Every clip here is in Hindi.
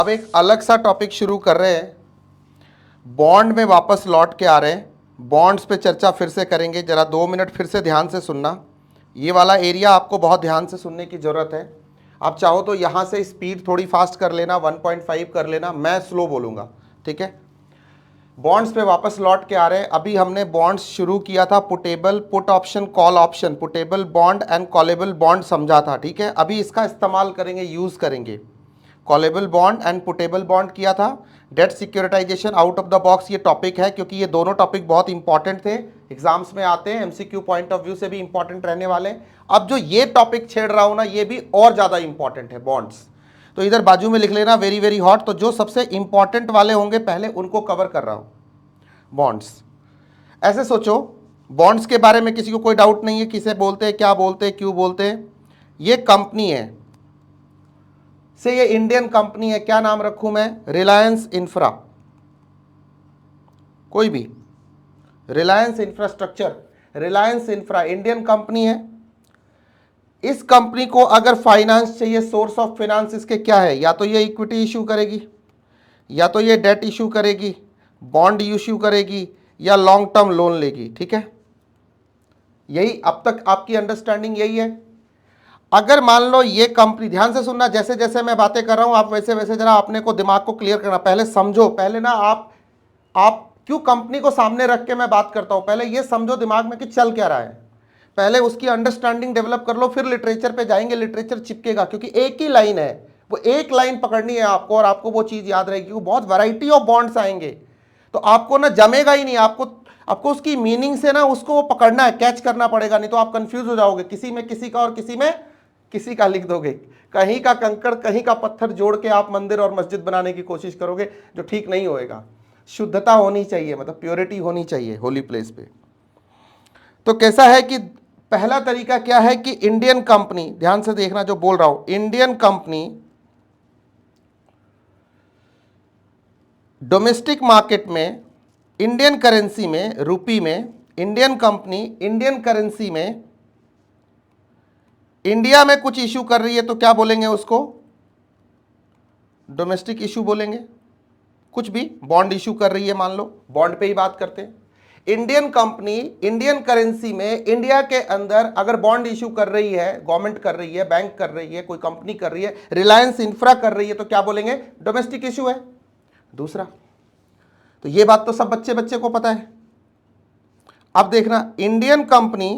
अब एक अलग सा टॉपिक शुरू कर रहे हैं, बॉन्ड में वापस लौट के आ रहे हैं। बॉन्ड्स पे चर्चा फिर से करेंगे, जरा 2 मिनट फिर से ध्यान से सुनना। ये वाला एरिया आपको बहुत ध्यान से सुनने की ज़रूरत है। आप चाहो तो यहाँ से स्पीड थोड़ी फास्ट कर लेना, 1.5 कर लेना, मैं स्लो बोलूँगा, ठीक है। बॉन्ड्स पे वापस लौट के आ रहे हैं। अभी हमने बॉन्ड्स शुरू किया था, puttable put option, call option, puttable bond and callable bond समझा था, ठीक है। अभी इसका इस्तेमाल करेंगे, यूज़ करेंगे। Callable bond and putable bond किया था। Debt securitization out of the box ये टॉपिक है, क्योंकि ये दोनों टॉपिक बहुत इंपॉर्टेंट थे, एग्जाम्स में आते हैं, एमसीक्यू पॉइंट ऑफ व्यू से भी इंपॉर्टेंट रहने वाले हैं। अब जो ये टॉपिक छेड़ रहा हूं ना, ये भी और ज़्यादा इंपॉर्टेंट है, बॉन्ड्स। तो इधर बाजू में लिख लेना वेरी वेरी हॉट। तो जो सबसे इंपॉर्टेंट वाले होंगे पहले उनको कवर कर रहा हूं, बॉन्ड्स। ऐसे सोचो, बॉन्ड्स के बारे में किसी को कोई डाउट नहीं है, किसे बोलते हैं, क्या बोलते हैं, क्यों बोलते हैं। ये कंपनी है से, ये इंडियन कंपनी है, क्या नाम रखूं मैं, रिलायंस इंफ्रा, कोई भी, Reliance infrastructure, Reliance infra Indian company है। इस कंपनी को अगर फाइनेंस चाहिए, सोर्स ऑफ फाइनेंस इसके क्या है, या तो ये इक्विटी इशू करेगी, या तो ये डेट इशू करेगी, बॉन्ड इशू करेगी, या लॉन्ग टर्म लोन लेगी, ठीक है। यही अब तक आपकी अंडरस्टैंडिंग यही है। अगर मान लो ये कंपनी, ध्यान से सुनना, जैसे जैसे मैं बातें कर रहा हूं आप वैसे वैसे जरा अपने को दिमाग को क्लियर करना। पहले समझो, पहले ना आप क्यों कंपनी को सामने रख के मैं बात करता हूं, पहले ये समझो दिमाग में कि चल क्या रहा है, पहले उसकी अंडरस्टैंडिंग डेवलप कर लो, फिर लिटरेचर पे जाएंगे। लिटरेचर चिपकेगा, क्योंकि एक ही लाइन है, वो एक लाइन पकड़नी है आपको, और आपको वो चीज याद रहेगी। वो बहुत वैरायटी ऑफ बॉन्ड्स आएंगे, तो आपको ना जमेगा ही नहीं, आपको उसकी मीनिंग से ना उसको वो पकड़ना है, कैच करना पड़ेगा, नहीं तो आप कंफ्यूज हो जाओगे, किसी में किसी का और किसी में किसी का लिख दोगे, कहीं का कंकड़ कहीं का पत्थर जोड़ के आप मंदिर और मस्जिद बनाने की कोशिश करोगे, जो ठीक नहीं होएगा। शुद्धता होनी चाहिए, मतलब प्योरिटी होनी चाहिए होली प्लेस पे। तो कैसा है कि पहला तरीका क्या है कि इंडियन कंपनी, ध्यान से देखना जो बोल रहा हूं, इंडियन कंपनी डोमेस्टिक मार्केट में, इंडियन करेंसी में, रुपी में, इंडियन कंपनी इंडियन करेंसी में इंडिया में कुछ इशू कर रही है, तो क्या बोलेंगे उसको, डोमेस्टिक इशू बोलेंगे। कुछ भी बॉन्ड इशू कर रही है, मान लो बॉन्ड पे ही बात करते हैं। इंडियन कंपनी इंडियन करेंसी में इंडिया के अंदर अगर बॉन्ड इशू कर रही है, गवर्नमेंट कर रही है, बैंक कर रही है, कोई कंपनी कर रही है, रिलायंस इंफ्रा कर रही है, तो क्या बोलेंगे, डोमेस्टिक इशू है। दूसरा, तो ये बात तो सब बच्चे बच्चे को पता है। अब देखना, Indian company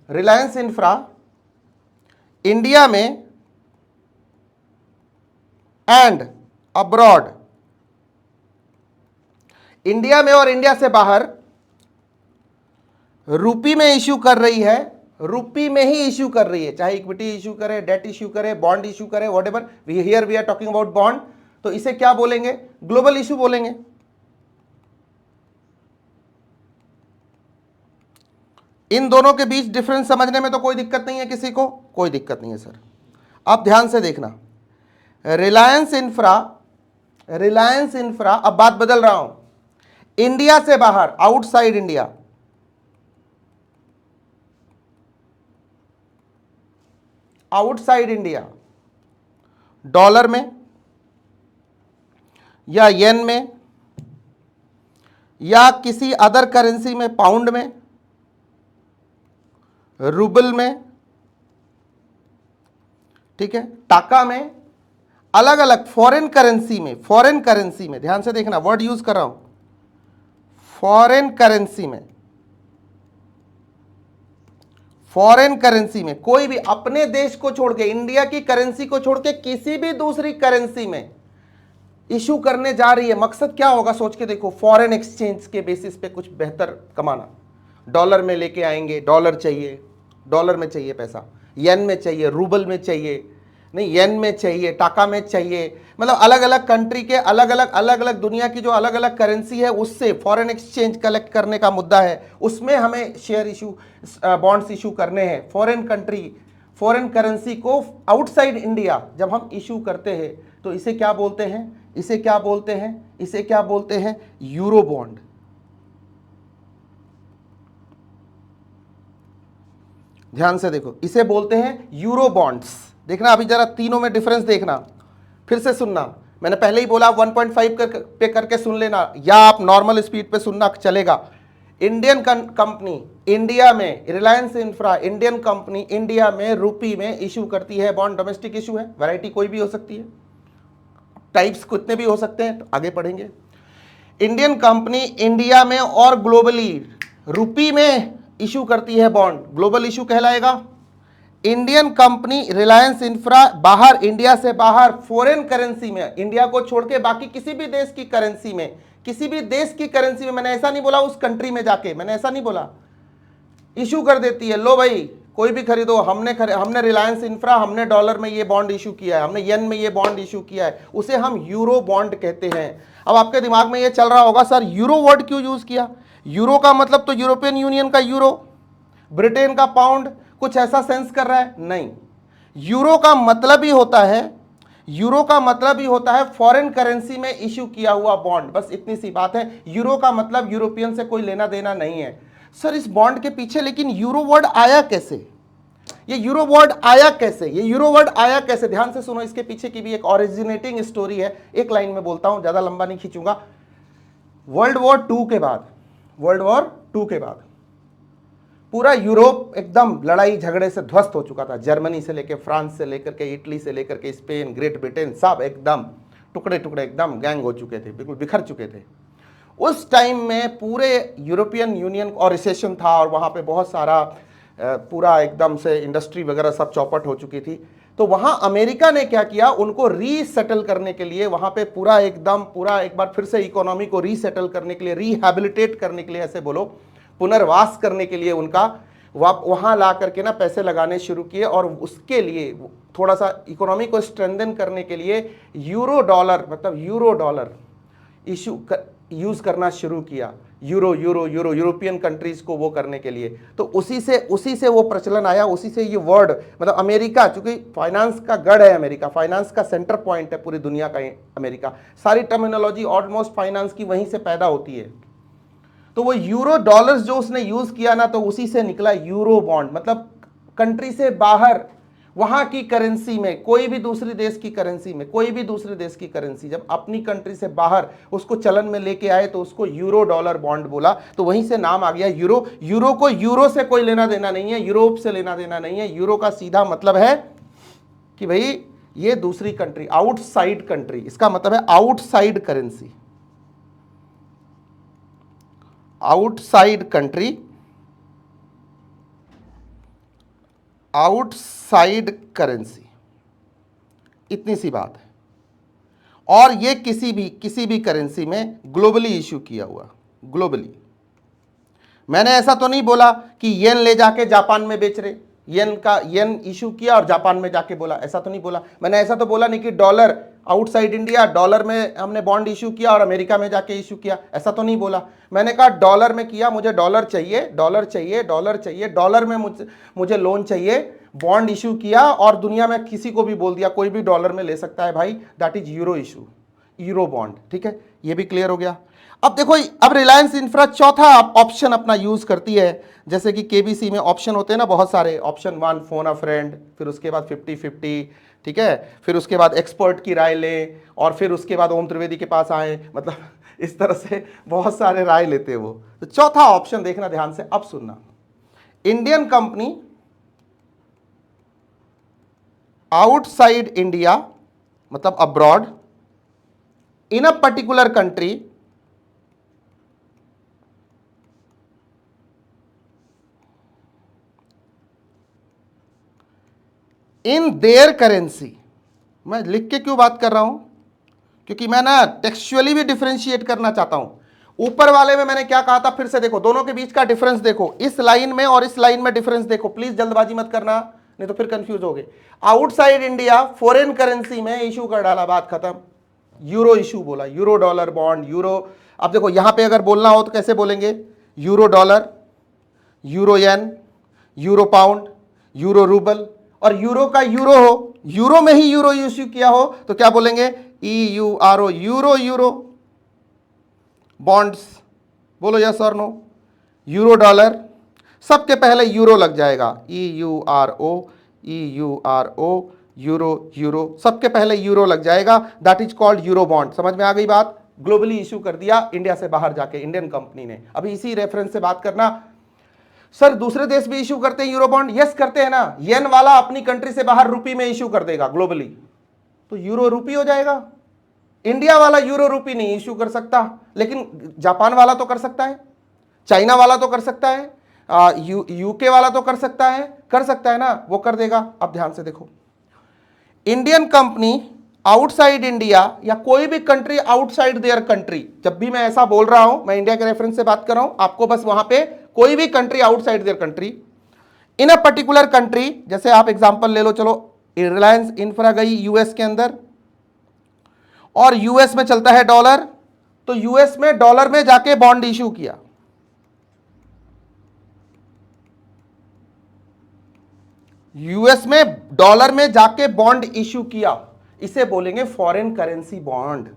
Reliance infra India में एंड अब्रॉड, इंडिया में और इंडिया से बाहर रुपी में इश्यू कर रही है, रुपी में ही इश्यू कर रही है, चाहे इक्विटी इश्यू करे, डेट इश्यू करे, बॉन्ड इश्यू करे, whatever, here we are talking about bond, तो इसे क्या बोलेंगे, ग्लोबल इश्यू बोलेंगे। इन दोनों के बीच डिफरेंस समझने में तो कोई दिक्कत नहीं है, किसी को कोई दिक्कत नहीं है सर। अब ध्यान से देखना, रिलायंस इंफ्रा, रिलायंस इंफ्रा, अब बात बदल रहा हूं, इंडिया से बाहर, outside India, outside India, dollar में या येन में या किसी अदर करेंसी में, पाउंड में, रूबल में, ठीक है, टाका में, अलग अलग फॉरेन करेंसी में, फॉरेन करेंसी में, ध्यान से देखना वर्ड यूज कर रहा हूं, फॉरेन करेंसी में, फॉरेन करेंसी में, कोई भी अपने देश को छोड़ के, इंडिया की करेंसी को छोड़ के किसी भी दूसरी करेंसी में इशू करने जा रही है। मकसद क्या होगा सोच के देखो, फॉरेन एक्सचेंज के बेसिस पे कुछ बेहतर कमाना। डॉलर में लेके आएंगे, डॉलर चाहिए, डॉलर में चाहिए पैसा, येन में चाहिए, रूबल में चाहिए, नहीं येन में चाहिए, टाका में चाहिए, मतलब अलग अलग कंट्री के अलग अलग दुनिया की जो अलग अलग करेंसी है उससे फॉरेन एक्सचेंज कलेक्ट करने का मुद्दा है। उसमें हमें शेयर इशू, बॉन्ड्स इशू करने हैं। फॉरेन कंट्री, फॉरेन करेंसी को आउटसाइड इंडिया जब हम इशू करते हैं तो इसे क्या बोलते हैं, इसे क्या बोलते हैं, इसे क्या बोलते हैं, यूरो बॉन्ड। ध्यान से देखो, इसे बोलते हैं यूरो बॉन्ड्स। देखना अभी जरा तीनों में डिफरेंस देखना, फिर से सुनना। मैंने पहले ही बोला 1.5 पे करके सुन लेना, या आप नॉर्मल स्पीड पे सुनना चलेगा। इंडियन कंपनी इंडिया में, Reliance infra Indian company India में रुपी में इशू करती है बॉन्ड। डोमेस्टिक इशू है, वैरायटी कोई भी हो सकती है, टाइप्स कितने भी हो सकते हैं, तो आगे पढ़ेंगे। इंडियन कंपनी इंडिया में और ग्लोबली रुपी में इशू करती है बॉन्ड, ग्लोबल इशू कहलाएगा। इंडियन कंपनी रिलायंस इंफ्रा बाहर, इंडिया से बाहर फॉरेन करेंसी में, इंडिया को छोड़ के बाकी किसी भी देश की करेंसी में, किसी भी देश की करेंसी में, मैंने ऐसा नहीं बोला उस कंट्री में जाके, मैंने ऐसा नहीं बोला, इशू कर देती है। लो भाई कोई भी खरीदो, हमने रिलायंस इंफ्रा, हमने डॉलर में ये बॉन्ड इशू किया है, हमने येन में ये बॉन्ड इशू किया है, उसे हम यूरो बॉन्ड कहते हैं। अब आपके दिमाग में ये चल रहा होगा सर यूरो वर्ड क्यों यूज किया? यूरो का मतलब तो यूरोपियन यूनियन का यूरो, ब्रिटेन का पाउंड, कुछ ऐसा सेंस कर रहा है? नहीं, यूरो का मतलब ही होता है, यूरो का मतलब ही होता है फॉरेन करेंसी में इशू किया हुआ बॉन्ड, बस इतनी सी बात है। यूरो का मतलब यूरोपियन से कोई लेना देना नहीं है। सर इस बॉन्ड के पीछे लेकिन यूरो वर्ड आया कैसे? ये यूरो वर्ड आया कैसे? ये यूरो वर्ड आया कैसे? ध्यान से सुनो, इसके पीछे की भी एक ओरिजिनेटिंग स्टोरी है। एक लाइन में बोलता हूं, ज्यादा लंबा नहीं खींचूंगा। वर्ल्ड वॉर टू के बाद, वर्ल्ड वॉर टू के बाद पूरा यूरोप एकदम लड़ाई झगड़े से ध्वस्त हो चुका था। जर्मनी से लेकर, फ्रांस से लेकर के, इटली से लेकर के, स्पेन, ग्रेट ब्रिटेन, सब एकदम टुकड़े टुकड़े एकदम गैंग हो चुके थे, बिल्कुल बिखर चुके थे। उस टाइम में पूरे यूरोपियन यूनियन और रिसेशन था, और वहाँ पे बहुत सारा पूरा एकदम से इंडस्ट्री वगैरह सब चौपट हो चुकी थी। तो वहाँ अमेरिका ने क्या किया, उनको रीसेटल करने के लिए, वहाँ पे पूरा एक बार फिर से इकोनॉमी को रीसेटल करने के लिए, रिहैबिलिटेट करने के लिए, ऐसे बोलो, पुनर्वास करने के लिए उनका वहाँ ला करके ना पैसे लगाने शुरू किए। और उसके लिए थोड़ा सा इकोनॉमी को स्ट्रेंथन करने के लिए यूरो डॉलर, मतलब यूरो डॉलर यूज करना शुरू किया। यूरोपियन कंट्रीज को वो करने के लिए, तो उसी से वो प्रचलन आया, उसी से ये वर्ड, मतलब अमेरिका, चूंकि फाइनेंस का गढ़ है अमेरिका, फाइनेंस का सेंटर पॉइंट है पूरी दुनिया का अमेरिका, सारी टर्मिनोलॉजी ऑलमोस्ट फाइनेंस की वहीं से पैदा होती है। तो वो यूरो डॉलर्स जो उसने यूज किया ना, तो उसी से निकला यूरो बॉन्ड। मतलब कंट्री से बाहर, वहां की करेंसी में, कोई भी दूसरी देश की करेंसी में, कोई भी दूसरे देश की करेंसी जब अपनी कंट्री से बाहर उसको चलन में लेके आए, तो उसको यूरो डॉलर बॉन्ड बोला। तो वहीं से नाम आ गया यूरो। यूरो को यूरो से कोई लेना देना नहीं है, यूरोप से लेना देना नहीं है। यूरो का सीधा मतलब है कि भाई ये दूसरी कंट्री, आउटसाइड कंट्री, इसका मतलब है outside currency, outside country, outside currency, इतनी सी बात है। और ये किसी भी करेंसी में ग्लोबली इशू किया हुआ, ग्लोबली। मैंने ऐसा तो नहीं बोला कि येन ले जाके जापान में बेच रहे, येन इशू किया और जापान में जाके बोला, ऐसा तो नहीं बोला मैंने। ऐसा तो बोला नहीं कि डॉलर आउटसाइड इंडिया, डॉलर में हमने बॉन्ड इशू किया और अमेरिका में जाके इशू किया, ऐसा तो नहीं बोला। मैंने कहा डॉलर में किया, मुझे डॉलर चाहिए, डॉलर चाहिए, डॉलर चाहिए, डॉलर में मुझे लोन चाहिए, बॉन्ड इशू किया, और दुनिया में किसी को भी बोल दिया कोई भी डॉलर में ले सकता है भाई, that is euro issue, euro bond. ठीक है, ये भी क्लियर हो गया। अब देखो, अब रिलायंस इंफ्रा चौथा ऑप्शन अपना यूज करती है। जैसे कि केबीसी में ऑप्शन होते हैं ना बहुत सारे, ऑप्शन 1 फोन अ फ्रेंड, फिर उसके बाद 50-50, ठीक है, फिर उसके बाद एक्सपर्ट की राय लें, और फिर उसके बाद ओम त्रिवेदी के पास आए, मतलब इस तरह से बहुत सारे राय लेते हैं वो। तो चौथा ऑप्शन देखना ध्यान से, अब सुनना। इंडियन कंपनी आउटसाइड इंडिया, मतलब abroad, in a particular country, in their currency. मैं लिख के क्यों बात कर रहा हूं, क्योंकि मैं ना टेक्सचुअली भी डिफरेंशिएट करना चाहता हूं। ऊपर वाले में मैंने क्या कहा था, फिर से देखो, दोनों के बीच का डिफरेंस देखो, इस लाइन में और इस लाइन में डिफरेंस देखो, प्लीज जल्दबाजी मत करना, नहीं तो फिर कंफ्यूज होगे। आउटसाइड इंडिया फॉरेन करेंसी में इशू कर डाला, बात खत्म, यूरो इशू बोला, यूरो डॉलर बॉन्ड, यूरो। अब देखो यहां पे अगर बोलना हो तो कैसे बोलेंगे, यूरो डॉलर, यूरो येन, यूरो पाउंड, यूरो रूबल, और यूरो का यूरो हो, यूरो में ही यूरो इश्यू किया हो तो क्या बोलेंगे, EURO, यूरो, यूरो बॉन्ड्स, बोलो यस और नो, यूरो डॉलर। सबके पहले यूरो लग जाएगा, EURO, यूरो, यूरो, सबके पहले यूरो लग जाएगा, that is called euro bond. समझ में आ गई बात? ग्लोबली इशू कर दिया इंडिया से बाहर जाके इंडियन कंपनी ने। अभी इसी रेफरेंस से बात करना, सर दूसरे देश भी इशू करते हैं यूरो बॉन्ड? यस करते हैं ना। येन वाला अपनी कंट्री से बाहर रुपी में इशू कर देगा ग्लोबली, तो यूरो रुपी हो जाएगा। इंडिया वाला यूरो रुपी नहीं इशू कर सकता, लेकिन जापान वाला तो कर सकता है, चाइना वाला तो कर सकता है, यूके वाला तो कर सकता है ना, वो कर देगा। अब ध्यान से देखो, इंडियन कंपनी आउटसाइड इंडिया या कोई भी कंट्री आउटसाइड देयर कंट्री, जब भी मैं ऐसा बोल रहा हूं, मैं इंडिया के रेफरेंस से बात कर रहा हूं, आपको बस वहां पे कोई भी country outside their country in a particular country, जैसे आप एग्जांपल ले लो, चलो रिलायंस इंफ्रा गई यूएस के अंदर और यूएस में चलता है डॉलर, तो यूएस में डॉलर में जाके बॉन्ड इशू किया, यूएस में डॉलर में जाके बॉन्ड इशू किया, इसे बोलेंगे foreign currency bond,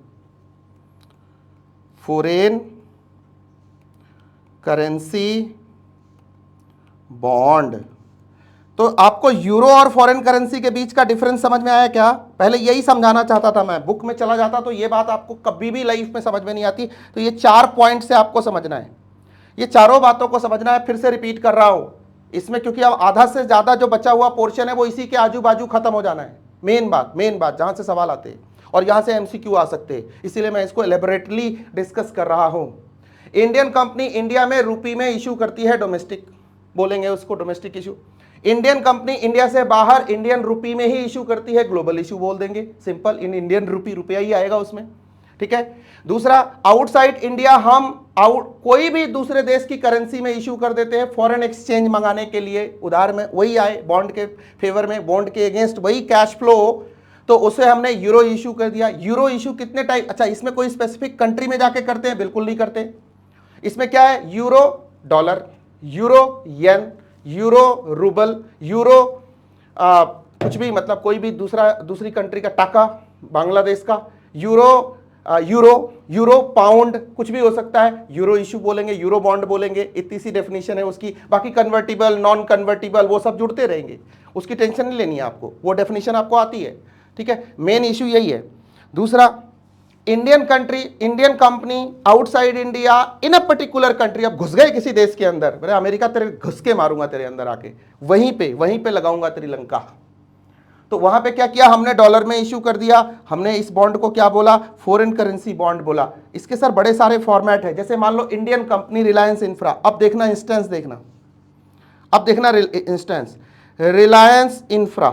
foreign currency bond. तो आपको यूरो और फॉरेन करेंसी के बीच का डिफरेंस समझ में आया क्या? पहले यही समझाना चाहता था मैं, बुक में चला जाता तो ये बात आपको कभी भी लाइफ में समझ में नहीं आती। तो ये 4 पॉइंट से आपको समझना है, ये चारों बातों को समझना है। फिर से रिपीट कर रहा हूं इसमें, क्योंकि अब आधा से ज्यादा जो बचा हुआ पोर्शन है वो इसी के आजू बाजू खत्म हो जाना है। मेन बात जहां से सवाल आते हैं और यहां से एमसीक्यू आ सकते हैं, इसीलिए मैं इसको एलेबोरेटली डिस्कस कर रहा हूं। इंडियन कंपनी इंडिया में रुपी में इशू करती है, डोमेस्टिक बोलेंगे उसको, domestic issue. Indian company India से बाहर इंडियन रुपी में ही इशू करती है, ग्लोबल इशू बोल देंगे, सिंपल। इन इंडियन रुपी, रुपया ही आएगा उसमें, ठीक है। दूसरा, आउटसाइड इंडिया हम कोई भी दूसरे देश की करेंसी में इशू कर देते हैं फॉरेन एक्सचेंज मंगाने के लिए, उधार में वही आए, बॉन्ड के फेवर में, बॉन्ड के अगेंस्ट वही कैश फ्लो, तो उसे हमने यूरो इशू कर दिया। यूरो इशू कितने टाइप, अच्छा इसमें कोई स्पेसिफिक कंट्री में जाके करते हैं? बिल्कुल नहीं करते। इसमें क्या है, यूरो डॉलर, यूरो येन, यूरो रूबल, यूरो कुछ भी, मतलब कोई भी दूसरी कंट्री का टाका, बांग्लादेश का, यूरो पाउंड, कुछ भी हो सकता है, यूरो इशू बोलेंगे, यूरो बॉन्ड बोलेंगे, इतनी सी डेफिनेशन है उसकी। बाकी कन्वर्टिबल, नॉन कन्वर्टिबल, वो सब जुड़ते रहेंगे, उसकी टेंशन नहीं लेनी है आपको, वो डेफिनेशन आपको आती है, ठीक है। मेन इशू यही है। दूसरा, Indian company outside India in a particular country, अब घुस गए किसी देश के अंदर, बोले अमेरिका तेरे घुस के मारूंगा तेरे अंदर आके, वहीं पे लगाऊंगा तेरी लंका, तो वहां पे क्या किया हमने, डॉलर में इशू कर दिया। हमने इस बॉन्ड को क्या बोला, फॉरेन करेंसी बॉन्ड बोला। इसके सर बड़े सारे फॉर्मेट है, जैसे मान लो इंडियन कंपनी रिलायंस इंफ्रा, अब देखना इंस्टेंस, इंस्टेंस रिलायंस इंफ्रा,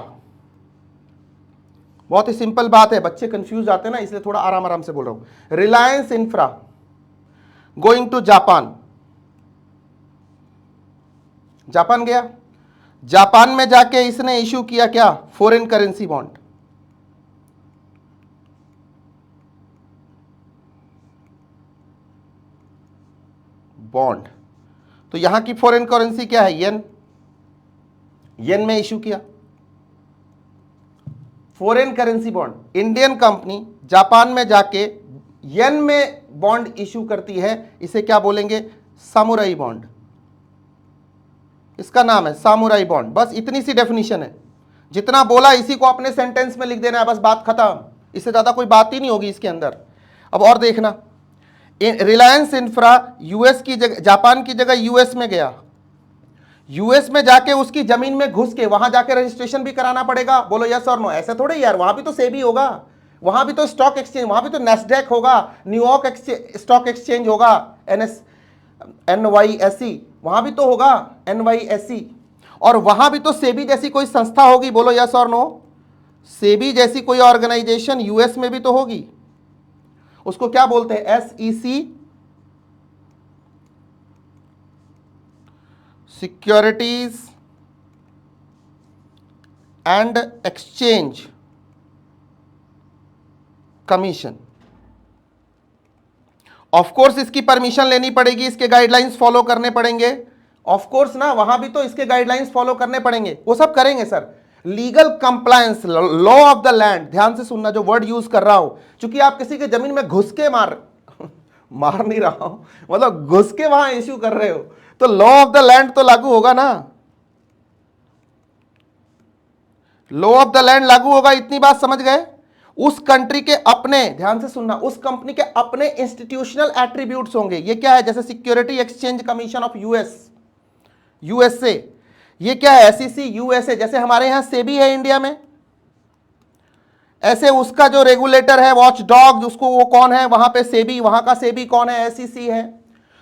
बहुत ही सिंपल बात है, बच्चे कंफ्यूज आते हैं ना, इसलिए थोड़ा आराम से बोल रहा हूं। Reliance Infra going to Japan गया, जापान में जाके इसने इशू किया क्या, फॉरेन करेंसी बॉन्ड। तो यहां की फॉरेन करेंसी क्या है, येन में इशू किया foreign currency bond. Indian company Japan में जाके येन में बॉन्ड इशू करती है, इसे क्या बोलेंगे, सामुराई बॉन्ड, इसका नाम है सामुराई बॉन्ड। बस इतनी सी डेफिनेशन है, जितना बोला इसी को अपने सेंटेंस में लिख देना है, बस बात खत्म, इससे ज्यादा कोई बात ही नहीं होगी इसके अंदर। अब और देखना, रिलायंस इंफ्रा यूएस की जगह, जापान की जगह यूएस में गया, यूएस में जाके उसकी जमीन में घुस के वहां जाके रजिस्ट्रेशन भी कराना पड़ेगा, बोलो यस और नो। ऐसे थोड़े यार, वहां भी तो सेबी होगा, वहां भी तो स्टॉक एक्सचेंज, वहां भी तो नेस्डैक होगा, न्यूयॉर्क स्टॉक एक्सचेंज होगा, NYSE, वहां भी तो होगा NYSE, और वहां भी तो सेबी जैसी कोई संस्था होगी, बोलो यस और नो। सेबी जैसी कोई ऑर्गेनाइजेशन यूएस में भी तो होगी, उसको क्या बोलते हैं, SEC, securities and exchange commission. Of course इसकी परमिशन लेनी पड़ेगी, इसके गाइडलाइंस फॉलो करने पड़ेंगे, ऑफ कोर्स ना, वहां भी तो इसके गाइडलाइंस फॉलो करने पड़ेंगे, वो सब करेंगे sir. Legal compliance, law of the land, ध्यान से सुनना जो वर्ड यूज कर रहा हूं, क्योंकि आप किसी के जमीन में घुस के मार नहीं रहा हूं, मतलब घुस के वहां इश्यू कर रहे हो, तो लॉ ऑफ द लैंड तो लागू होगा ना, लॉ ऑफ द लैंड लागू होगा, इतनी बात समझ गए। उस कंट्री के अपने, ध्यान से सुनना, उस कंपनी के अपने इंस्टीट्यूशनल एट्रीब्यूट्स होंगे। ये क्या है, जैसे security exchange commission of USA, ये क्या है, एसईसी यूएसए, जैसे हमारे यहां सेबी है इंडिया में, ऐसे उसका जो रेगुलेटर है वॉच डॉग, उसको वो कौन है वहां पे, सेबी, वहां का सेबी कौन है, एसईसी है।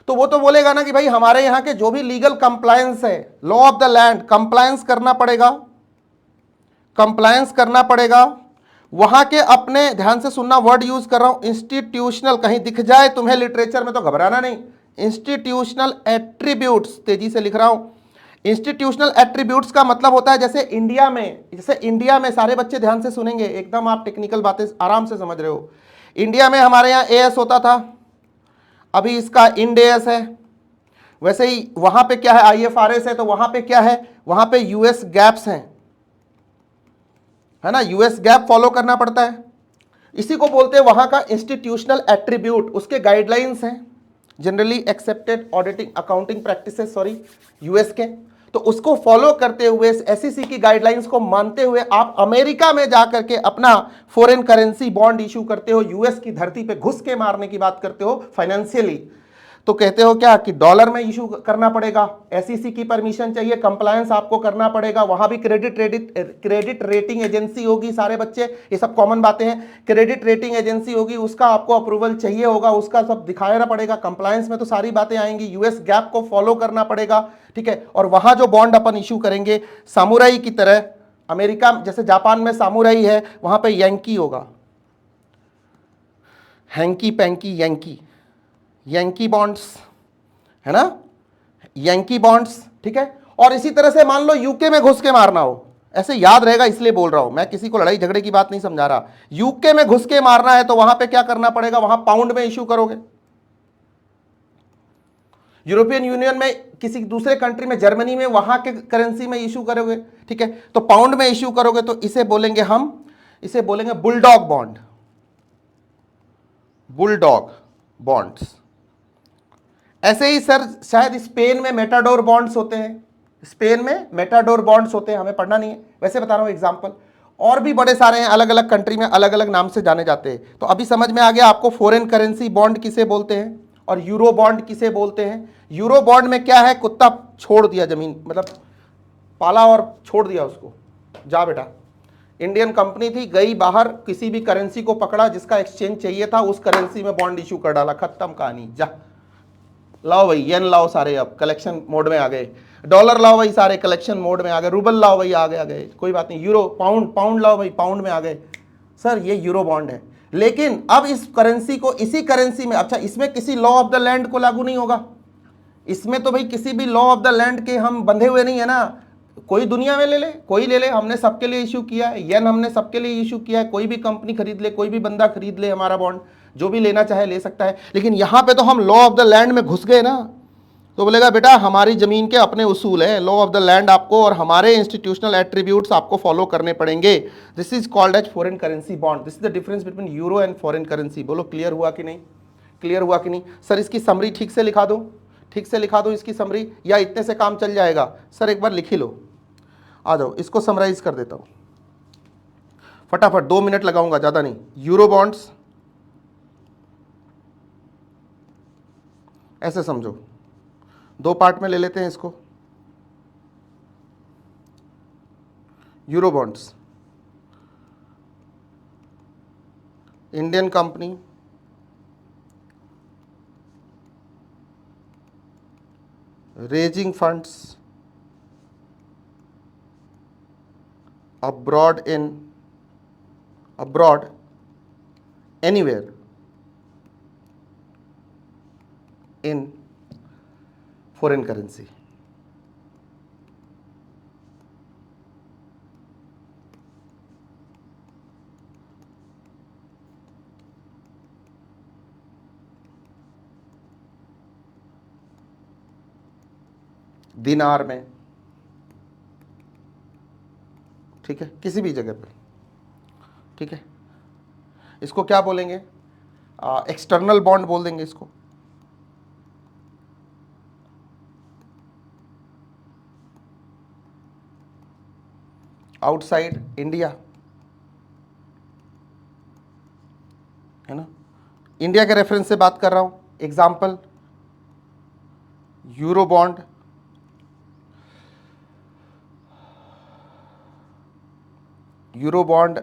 तो वो तो बोलेगा ना कि भाई हमारे यहां के जो भी लीगल कंप्लायंस है, law of the land, compliance करना पड़ेगा, कंप्लायंस करना पड़ेगा। वहां के अपने, ध्यान से सुनना, वर्ड यूज कर रहा हूं इंस्टीट्यूशनल, कहीं दिख जाए तुम्हें लिटरेचर में तो घबराना नहीं, इंस्टीट्यूशनल एट्रीब्यूट्स, तेजी से लिख रहा हूं। इंस्टीट्यूशनल एट्रीब्यूट्स का मतलब होता है, जैसे इंडिया में सारे बच्चे ध्यान से सुनेंगे, एकदम आप टेक्निकल बातें आराम से समझ रहे हो। इंडिया में हमारे यहाँ एएस होता था, अभी इसका इंड एएस है। वैसे ही वहां पे क्या है, आईएफआरएस है, तो वहां पे क्या है, वहां पे यूएस गैप्स हैं, है ना, यूएस गैप फॉलो करना पड़ता है। इसी को बोलते हैं वहां का इंस्टीट्यूशनल एट्रीब्यूट, उसके गाइडलाइंस हैं, generally accepted auditing accounting practices, sorry, US के। तो उसको फॉलो करते हुए, एसईसी की गाइडलाइंस को मानते हुए आप अमेरिका में जाकर के अपना फॉरेन करेंसी बॉन्ड इशू करते हो, यूएस की धरती पे घुस के मारने की बात करते हो फाइनेंशियली, तो कहते हो क्या कि डॉलर में इशू करना पड़ेगा, एसईसी की परमिशन चाहिए, कंप्लायंस आपको करना पड़ेगा, वहां भी क्रेडिट रेटिंग एजेंसी होगी, सारे बच्चे ये सब कॉमन बातें हैं, क्रेडिट रेटिंग एजेंसी होगी, उसका आपको अप्रूवल चाहिए होगा, उसका सब दिखाना पड़ेगा, कंप्लायंस में तो सारी बातें आएंगी, यूएस गैप को फॉलो करना पड़ेगा, ठीक है। और वहां जो बॉन्ड अपन इशू करेंगे सामुराई की तरह, अमेरिका जैसे जापान में सामुराई है, वहां पर यंकी होगा, हैंकी पैंकी यंकी बॉन्ड्स, है ना, यंकी बॉन्ड्स, ठीक है। और इसी तरह से मान लो यूके में घुस के मारना हो, ऐसे याद रहेगा इसलिए बोल रहा हूं मैं, किसी को लड़ाई झगड़े की बात नहीं समझा रहा। यूके में घुस के मारना है तो वहां पे क्या करना पड़ेगा, वहां पाउंड में इशू करोगे। यूरोपियन यूनियन में किसी दूसरे कंट्री में, जर्मनी में, वहां के करेंसी में इशू करोगे, ठीक है, तो पाउंड में इशू करोगे, तो इसे बोलेंगे हम, इसे बोलेंगे बुलडॉग बॉन्ड, बुलडॉग बॉन्ड्स। ऐसे ही सर शायद स्पेन में मेटाडोर बॉन्ड्स होते हैं, स्पेन में मेटाडोर बॉन्ड्स होते हैं, हमें पढ़ना नहीं है, वैसे बता रहा हूं एग्जांपल। और भी बड़े सारे हैं, अलग अलग कंट्री में अलग अलग नाम से जाने जाते हैं। तो अभी समझ में आ गया आपको फॉरेन करेंसी बॉन्ड किसे बोलते हैं और यूरो बॉन्ड किसे बोलते हैं। यूरो बॉन्ड में क्या है, कुत्ता छोड़ दिया जमीन, मतलब पाला और छोड़ दिया उसको, जा बेटा, इंडियन कंपनी थी, गई बाहर, किसी भी करेंसी को पकड़ा जिसका एक्सचेंज चाहिए था, उस करेंसी में बॉन्ड इशू कर डाला, खत्म कहानी, जा लाओ भाई, येन लाओ सारे, अब कलेक्शन मोड में आ गए, डॉलर लाओ भाई सारे कलेक्शन मोड में आ गए, रूबल लाओ भाई, आ गए, कोई बात नहीं, यूरो, पाउंड लाओ भाई, पाउंड में आ गए। सर ये यूरो बॉन्ड है, लेकिन अब इस करेंसी को, इसी करेंसी में, अच्छा इसमें किसी लॉ ऑफ द लैंड को लागू नहीं होगा, इसमें तो भाई किसी भी लॉ ऑफ द लैंड के हम बंधे हुए नहीं है ना, कोई दुनिया में ले ले, कोई ले ले, हमने सबके लिए इशू किया है, येन हमने सबके लिए इशू किया है, कोई भी कंपनी खरीद ले, कोई भी बंदा खरीद ले हमारा बॉन्ड, जो भी लेना चाहे ले सकता है। लेकिन यहां पे तो हम लॉ ऑफ द लैंड में घुस गए ना, तो बोलेगा बेटा हमारी जमीन के अपने उसूल है, लॉ ऑफ द लैंड आपको और हमारे इंस्टीट्यूशनल एट्रीब्यूट्स आपको फॉलो करने पड़ेंगे। This is called as foreign currency bond, this is the difference between euro and foreign currency. बोलो क्लियर हुआ कि नहीं, क्लियर हुआ कि नहीं। सर इसकी समरी ठीक से लिखा दो, ठीक से लिखा दो इसकी समरी, या इतने से काम चल जाएगा। सर एक बार लिख ही लो, आ जाओ, इसको समराइज कर देता हूं फटाफट, 2 मिनट लगाऊंगा, ज्यादा नहीं। यूरो बॉन्ड्स ऐसे समझो, 2 पार्ट में ले लेते हैं इसको। Euro bonds, Indian company raising funds abroad anywhere in foreign currency। दिनार में, ठीक है, किसी भी जगह पे, ठीक है। इसको क्या बोलेंगे, एक्सटर्नल बॉन्ड बोल देंगे इसको, आउटसाइड इंडिया, है ना, इंडिया के रेफरेंस से बात कर रहा हूं। Example euro bond, euro bond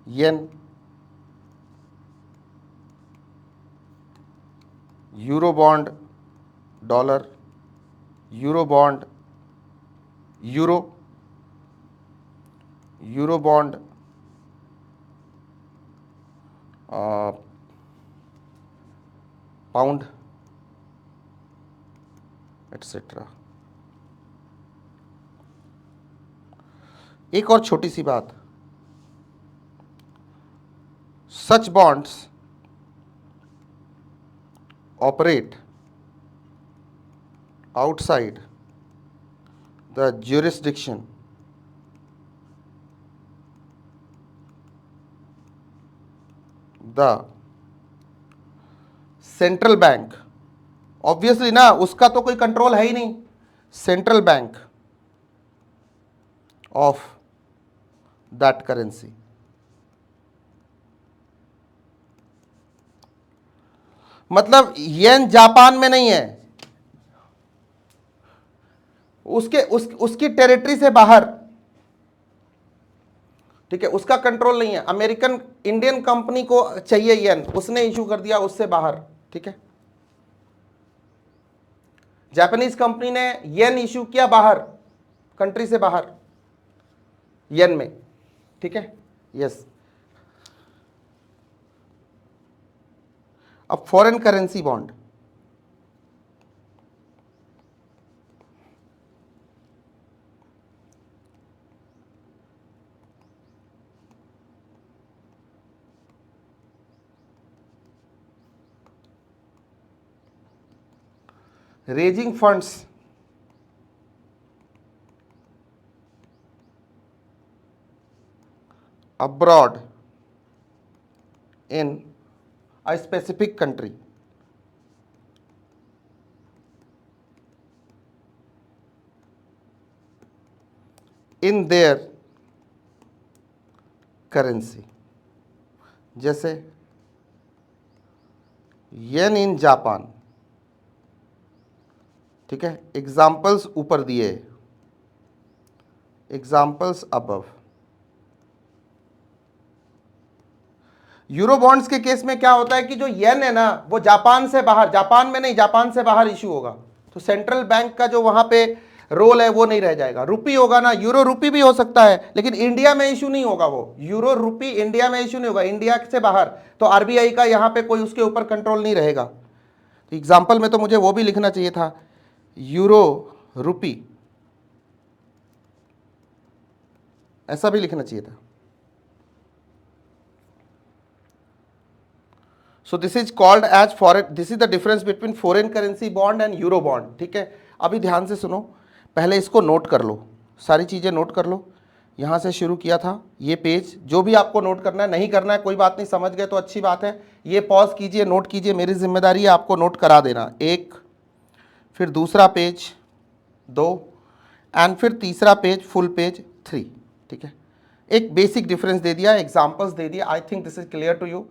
yen, euro bond dollar, euro bond euro, euro bond pound etcetera. एक और छोटी सी बात, such bonds operate outside the jurisdiction the central bank, obviously ना, उसका तो कोई कंट्रोल है ही नहीं, central bank of that currency. मतलब येन जापान में नहीं है, उसकी टेरिटरी से बाहर, ठीक है, उसका कंट्रोल नहीं है। अमेरिकन इंडियन कंपनी को चाहिए येन, उसने इशू कर दिया उससे बाहर, ठीक है। जापानीज कंपनी ने येन इशू किया बाहर, कंट्री से बाहर, येन में, ठीक है, यस। अब foreign currency bond, raising funds abroad in a specific country, in their currency, जैसे येन इन जापान, ठीक है। एग्जाम्पल्स ऊपर दिए, एग्जाम्पल्स अबव। यूरो बॉन्ड्स के केस में क्या होता है कि जो येन है ना, वो जापान से बाहर, जापान में नहीं, जापान से बाहर इशू होगा, तो सेंट्रल बैंक का जो वहां पे रोल है वो नहीं रह जाएगा। रुपी होगा ना, यूरो रुपी भी हो सकता है, लेकिन इंडिया में इशू नहीं होगा, वो यूरो रुपी इंडिया में इशू नहीं होगा, इंडिया से बाहर, तो आरबीआई का यहां पे कोई उसके ऊपर कंट्रोल नहीं रहेगा। तो एग्जाम्पल में तो मुझे वो भी लिखना चाहिए था, यूरो रुपी, ऐसा भी लिखना चाहिए था। So this is called as foreign, this is the difference between foreign currency bond and euro bond, ठीक है। अभी ध्यान से सुनो, पहले इसको नोट कर लो, सारी चीज़ें नोट कर लो। यहाँ से शुरू किया था, ये पेज जो भी आपको नोट करना है, नहीं करना है कोई बात नहीं, समझ गए तो अच्छी बात है। ये पॉज कीजिए, नोट कीजिए, मेरी जिम्मेदारी है आपको नोट करा देना। एक, फिर दूसरा पेज 2, एंड फिर तीसरा पेज फुल पेज 3, ठीक है। एक बेसिक डिफरेंस दे दिया, एग्जाम्पल्स दे दिया। I think this is clear to you.